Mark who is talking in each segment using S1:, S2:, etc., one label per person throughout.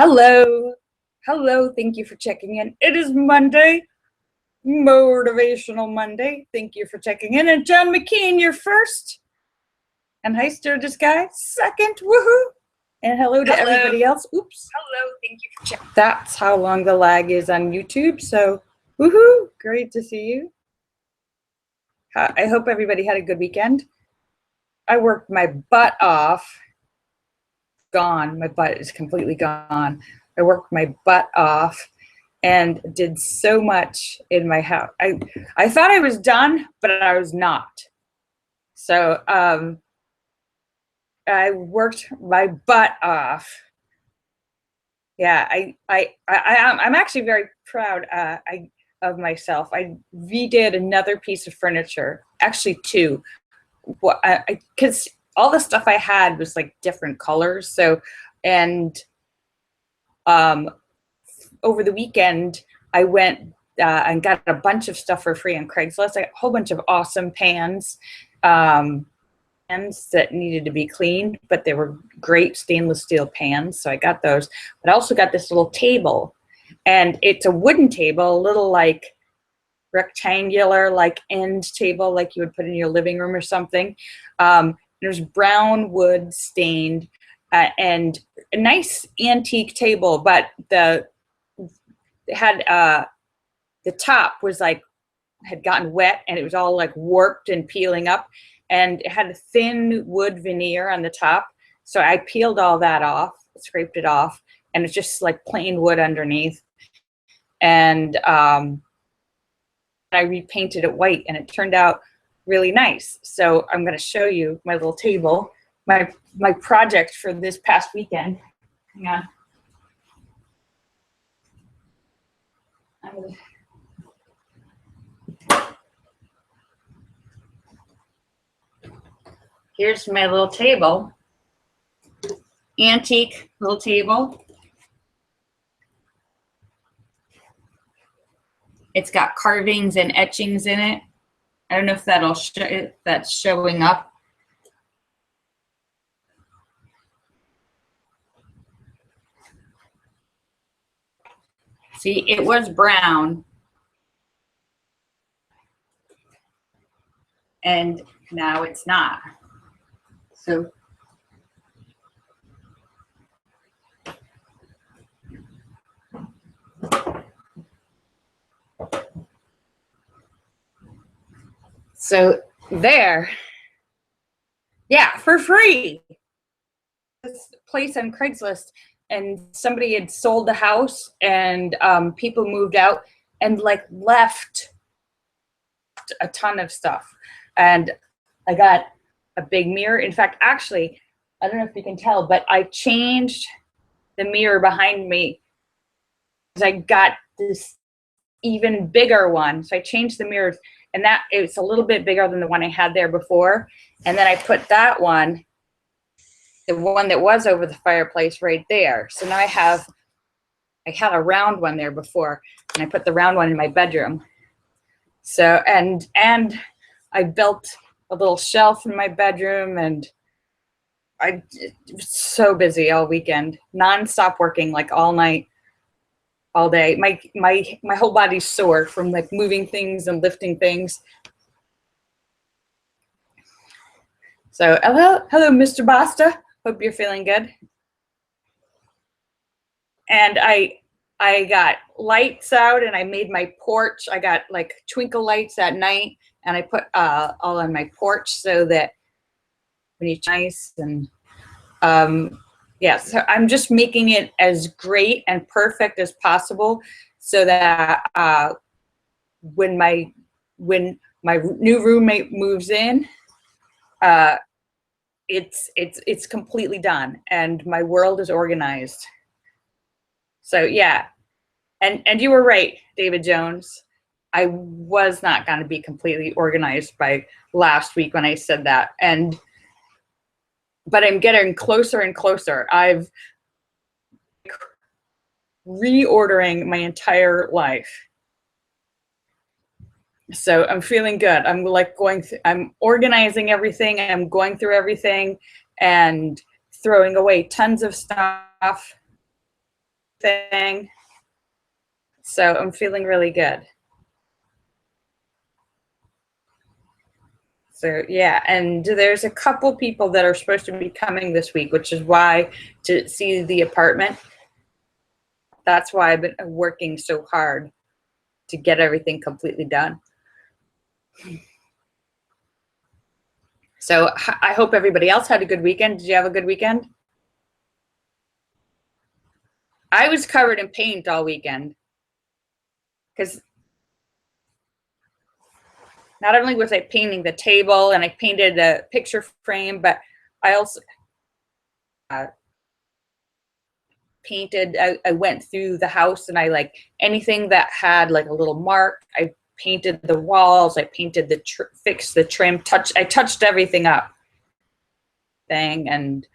S1: Hello. Hello. Thank you for checking in. It is Monday, Motivational Monday. Thank you for checking in. And John McKean, you're first. And hi, Sturgis Guy, second. Woohoo. And hello to everybody else. Oops. Hello. Thank you for checking. That's how long the lag is on YouTube. So, woohoo. Great to see you. I hope everybody had a good weekend. I worked my butt off. Gone. My butt is completely gone. I worked my butt off and did so much in my house. I thought I was done, but I was not. So I worked my butt off. Yeah, I'm actually very proud of myself. I redid another piece of furniture, actually two, because all the stuff I had was like different colors. So, and over the weekend, I went and got a bunch of stuff for free on Craigslist. I got a whole bunch of awesome pans, pans that needed to be cleaned, but they were great stainless steel pans. So I got those. But I also got this little table, and it's a wooden table, a little like rectangular, like end table, like you would put in your living room or something. There's brown wood stained and a nice antique table, but it had the top was like had gotten wet and it was all like warped and peeling up, and it had a thin wood veneer on the top. So I peeled all that off, scraped it off, and it's just like plain wood underneath. And I repainted it white, and it turned out really nice. So I'm going to show you my little table, my project for this past weekend. Hang on. Here's my little table, antique little table. It's got carvings and etchings in it. I don't know if that's showing up. See, it was brown, and now it's not. So there, yeah, for free. This place on Craigslist, and somebody had sold the house, and people moved out and like left a ton of stuff. And I got a big mirror. In fact, actually, I don't know if you can tell, but I changed the mirror behind me because I got this even bigger one. So I changed the mirrors, and that it's a little bit bigger than the one I had there before. And then I put that one, the one that was over the fireplace, right there. So now I had a round one there before, and I put the round one in my bedroom. So, and I built a little shelf in my bedroom, and I was so busy all weekend, nonstop working, like all night, all day. My whole body's sore from like moving things and lifting things. So hello, Mr. Basta. Hope you're feeling good. And I got lights out, and I made my porch. I got like twinkle lights at night, and I put all on my porch so that when it's nice. And yeah, so I'm just making it as great and perfect as possible so that when my new roommate moves in, it's completely done and my world is organized. So yeah, and you were right, David Jones. I was not going to be completely organized by last week when I said that, but I'm getting closer and closer. I've reordering my entire life. So I'm feeling good. I'm like I'm organizing everything, and I'm going through everything and throwing away tons of stuff. everything. So I'm feeling really good. So yeah, and there's a couple people that are supposed to be coming this week, which is why to see the apartment. That's why I've been working so hard to get everything completely done. So I hope everybody else had a good weekend. Did you have a good weekend? I was covered in paint all weekend because not only was I painting the table and I painted a picture frame, but I also painted. I went through the house and I like anything that had like a little mark. I painted the walls. I painted the fixed the trim. I touched everything up. Thing and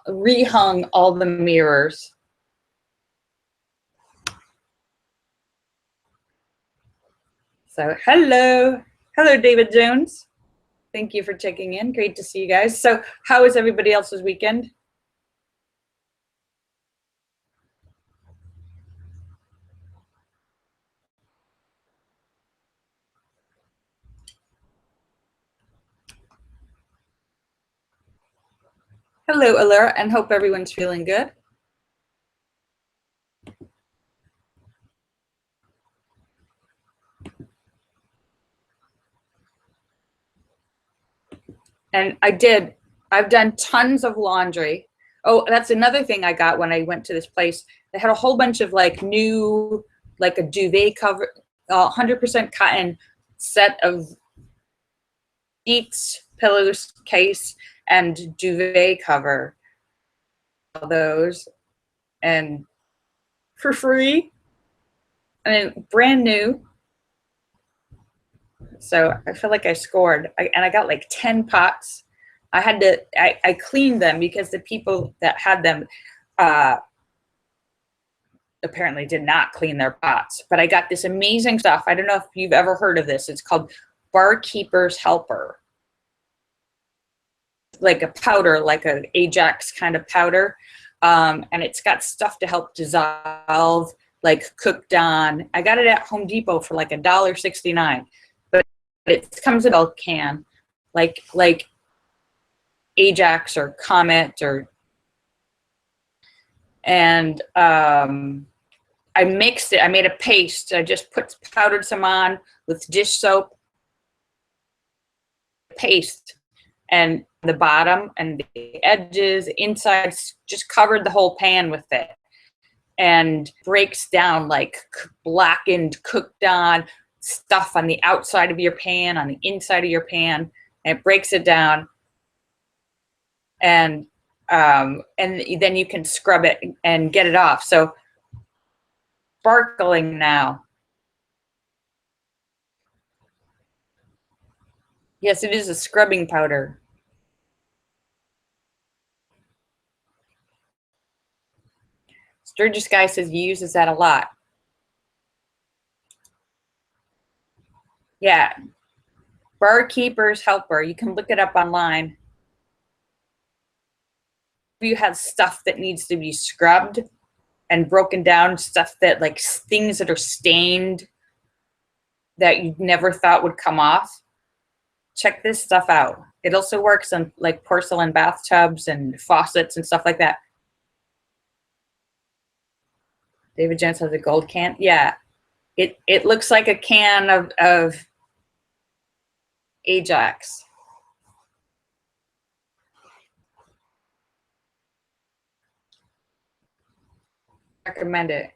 S1: rehung all the mirrors. So hello, David Jones. Thank you for checking in. Great to see you guys. So how was everybody else's weekend? Hello, Allura, and hope everyone's feeling good. And I've done tons of laundry. Oh, that's another thing I got when I went to this place. They had a whole bunch of like new, like a duvet cover, 100% cotton set of sheets, pillows, case, and duvet cover. All those, and for free. I mean, brand new. So I feel like I scored. And I got like 10 pots. I cleaned them because the people that had them apparently did not clean their pots. But I got this amazing stuff. I don't know if you've ever heard of this. It's called Barkeeper's Helper. Like a powder, like an Ajax kind of powder. And it's got stuff to help dissolve, like cooked on. I got it at Home Depot for like $1.69. But it comes in a can, like Ajax or Comet and I mixed it. I made a paste. I just powdered some on with dish soap, paste, and the bottom and the edges, insides, just covered the whole pan with it, and breaks down like blackened, cooked on stuff on the outside of your pan, on the inside of your pan, and it breaks it down. And then you can scrub it and get it off. So sparkling now. Yes, it is a scrubbing powder. Sturgis Guy says he uses that a lot. Yeah. Barkeeper's Helper. You can look it up online. If you have stuff that needs to be scrubbed and broken down, stuff that like things that are stained that you never thought would come off, check this stuff out. It also works on like porcelain bathtubs and faucets and stuff like that. David Jones has a gold can. Yeah. It looks like a can of Ajax. Recommend it.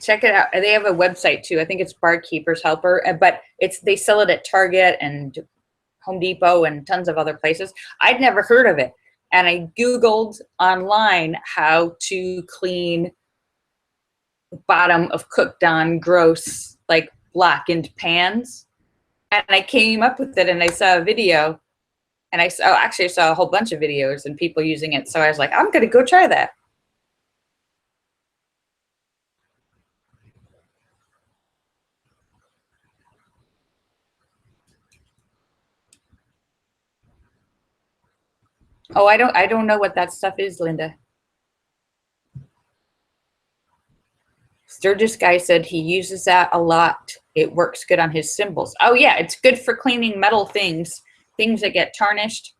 S1: Check it out. They have a website too. I think it's Barkeeper's Helper, but they sell it at Target and Home Depot and tons of other places. I'd never heard of it. And I Googled online how to clean the bottom of cooked on gross, like blackened pans. And I came up with it and I saw a video and I saw a whole bunch of videos and people using it. So I was like, I'm going to go try that. Oh, I don't know what that stuff is, Linda. Sturgis guy said he uses that a lot. It works good on his cymbals. Oh yeah, it's good for cleaning metal things, things that get tarnished.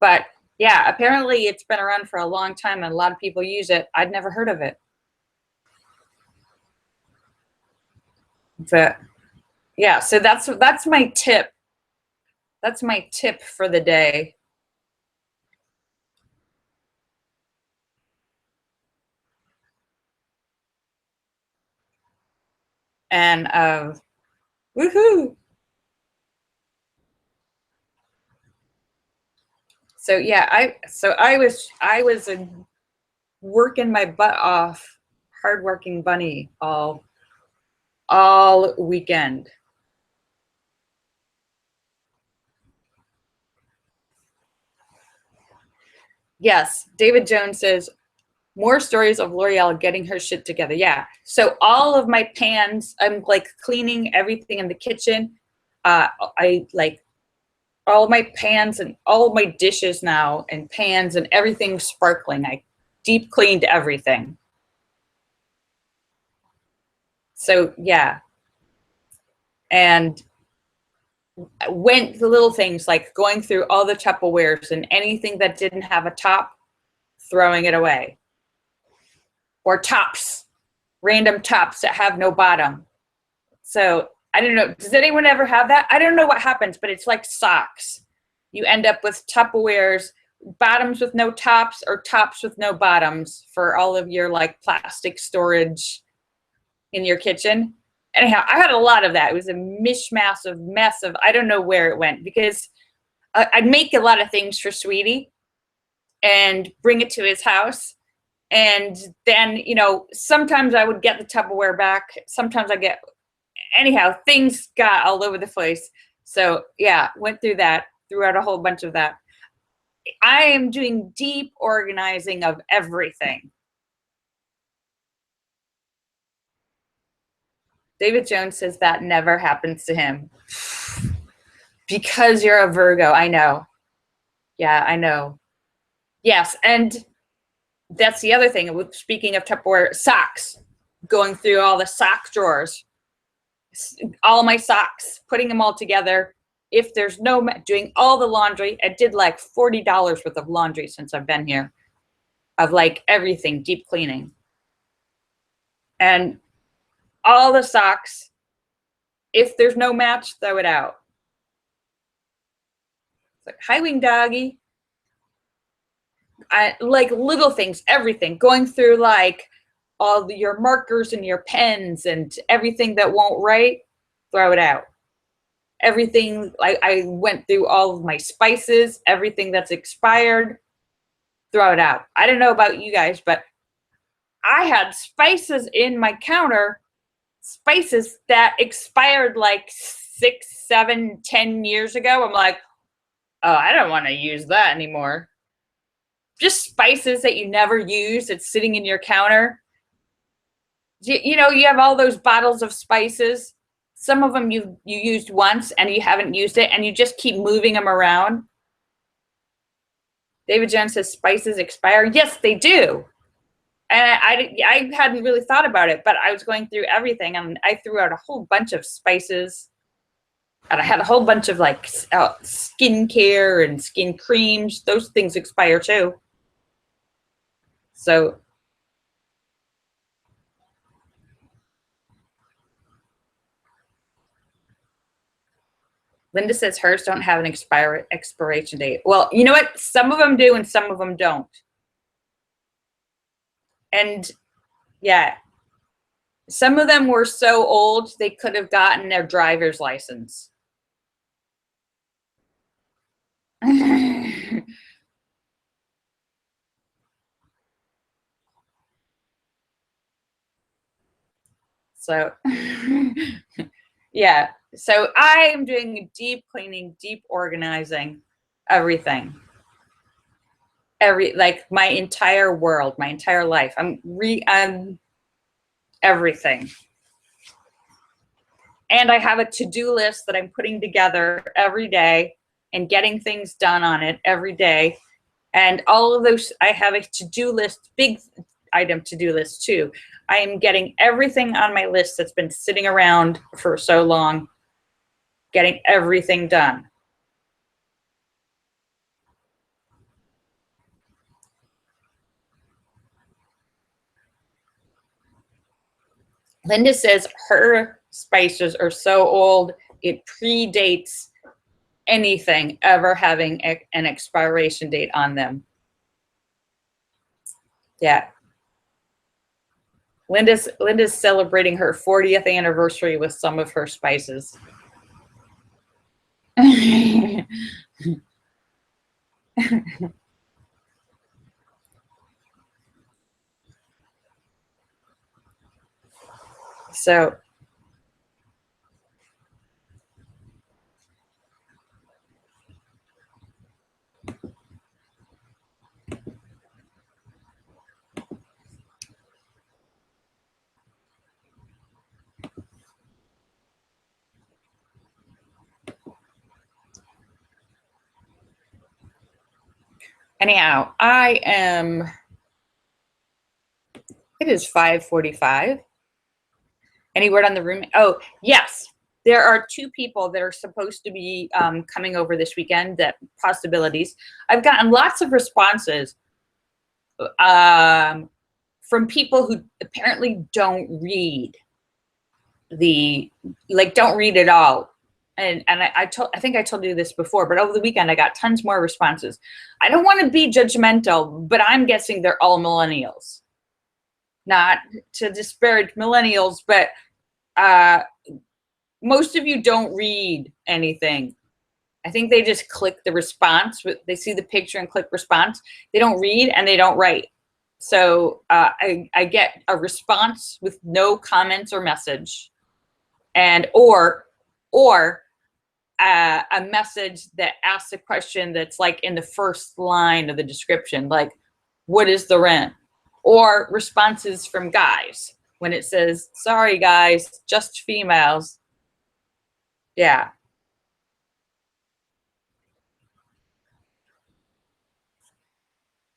S1: But yeah, apparently it's been around for a long time and a lot of people use it. I'd never heard of it. But yeah, so that's my tip. That's my tip for the day. And woohoo. So yeah, I was working my butt off, hardworking bunny all weekend. Yes, David Jones says more stories of Lorielle getting her shit together. Yeah. So all of my pans, I'm like cleaning everything in the kitchen. I like all my pans and all my dishes now and pans and everything sparkling. I deep cleaned everything. So yeah. And went the little things like going through all the Tupperwares and anything that didn't have a top, throwing it away. Or tops, random tops that have no bottom. So I don't know. Does anyone ever have that? I don't know what happens, but it's like socks. You end up with Tupperwares, bottoms with no tops or tops with no bottoms for all of your like plastic storage in your kitchen. Anyhow, I had a lot of that. It was a mishmash of mess of, I don't know where it went because I'd make a lot of things for Sweetie and bring it to his house. And then, you know, sometimes I would get the Tupperware back. Sometimes I get, anyhow, things got all over the place. So yeah, went through that, threw out a whole bunch of that. I am doing deep organizing of everything. David Jones says that never happens to him. Because you're a Virgo, I know. Yeah, I know. Yes, and that's the other thing. Speaking of Tupperware, socks. Going through all the sock drawers. All my socks, putting them all together. If there's no, doing all the laundry. I did like $40 worth of laundry since I've been here. Of like everything, deep cleaning. And all the socks, if there's no match, throw it out. It's like, hi, wing doggy. I like little things, everything, going through like all your markers and your pens and everything that won't write, throw it out. Everything, I went through all of my spices, everything that's expired, throw it out. I don't know about you guys, but I had spices in my counter, spices that expired like 6, 7, 10 years ago. I'm like, oh, I don't want to use that anymore. Just spices that you never use, it's sitting in your counter. You know, you have all those bottles of spices. Some of them you used once and you haven't used it and you just keep moving them around. David Jones says spices expire. Yes, they do. And I hadn't really thought about it, but I was going through everything and I threw out a whole bunch of spices. And I had a whole bunch of like skincare and skin creams. Those things expire too. So Linda says hers don't have an expiration date. Well, you know what? Some of them do and some of them don't. And yeah, some of them were so old they could have gotten their driver's license. So yeah, so I am doing deep cleaning, deep organizing, everything. Like my entire world, my entire life. I'm everything. And I have a to-do list that I'm putting together every day. and getting things done on it every day. And all of those, I have a to-do list, big item to-do list too. I am getting everything on my list that's been sitting around for so long, getting everything done. Linda says her spices are so old, it predates anything ever having an expiration date on them. Yeah. Linda's celebrating her 40th anniversary with some of her spices. So anyhow, it is 5:45. Any word on the room? Oh, yes. There are 2 people that are supposed to be coming over this weekend, that possibilities. I've gotten lots of responses from people who apparently don't read don't read at all. And I think I told you this before, but over the weekend I got tons more responses. I don't want to be judgmental, but I'm guessing they're all millennials. Not to disparage millennials, but most of you don't read anything. I think they just click the response. They see the picture and click response. They don't read and they don't write. So I get a response with no comments or message, and or a message that asks a question that's like in the first line of the description, like, what is the rent? Or responses from guys when it says, sorry guys, just females. Yeah.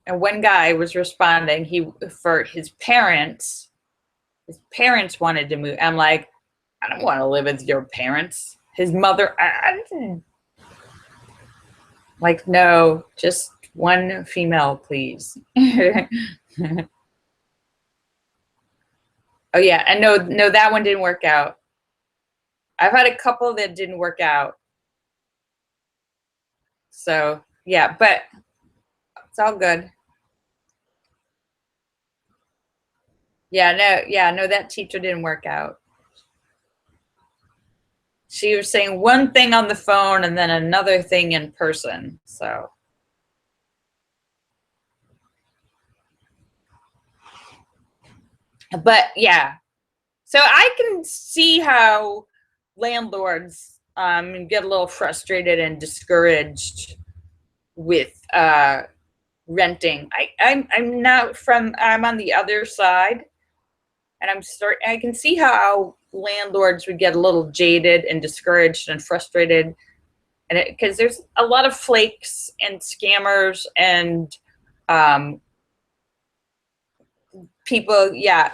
S1: And one guy was responding, for his parents wanted to move. I'm like, I don't want to live with your parents. His mother, like, no, just one female, please. Oh yeah, and no, that one didn't work out. I've had a couple that didn't work out. So yeah, but it's all good. Yeah, no, that teacher didn't work out. She was saying one thing on the phone and then another thing in person. So but yeah, so I can see how landlords get a little frustrated and discouraged with renting. I'm on the other side, and I can see how landlords would get a little jaded and discouraged and frustrated, and because there's a lot of flakes and scammers and people, yeah,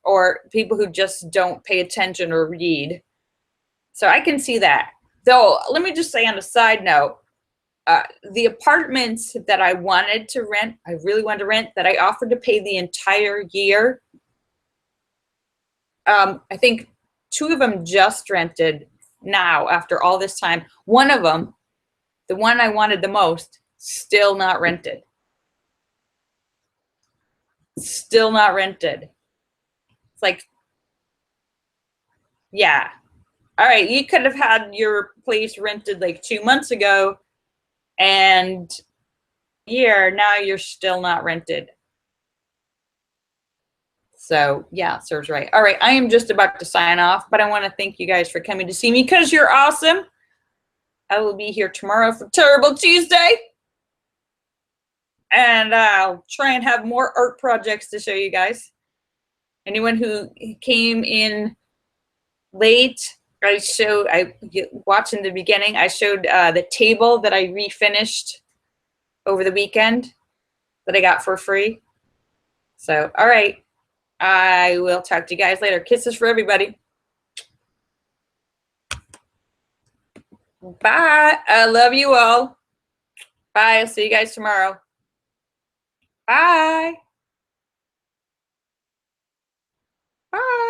S1: or people who just don't pay attention or read. So I can see that. Though, let me just say on a side note, the apartments that I wanted to rent, I really wanted to rent, that I offered to pay the entire year, I think 2 of them just rented now after all this time. One of them, the one I wanted the most, still not rented. Still not rented. It's like, yeah. All right, you could have had your place rented like 2 months ago, and now you're still not rented. So yeah, serves right. All right, I am just about to sign off, but I want to thank you guys for coming to see me because you're awesome. I will be here tomorrow for Terrible Tuesday. And I'll try and have more art projects to show you guys. Anyone who came in late watching the beginning, I showed the table that I refinished over the weekend that I got for free. So, all right. I will talk to you guys later. Kisses for everybody. Bye. I love you all. Bye. I'll see you guys tomorrow. Bye. Bye.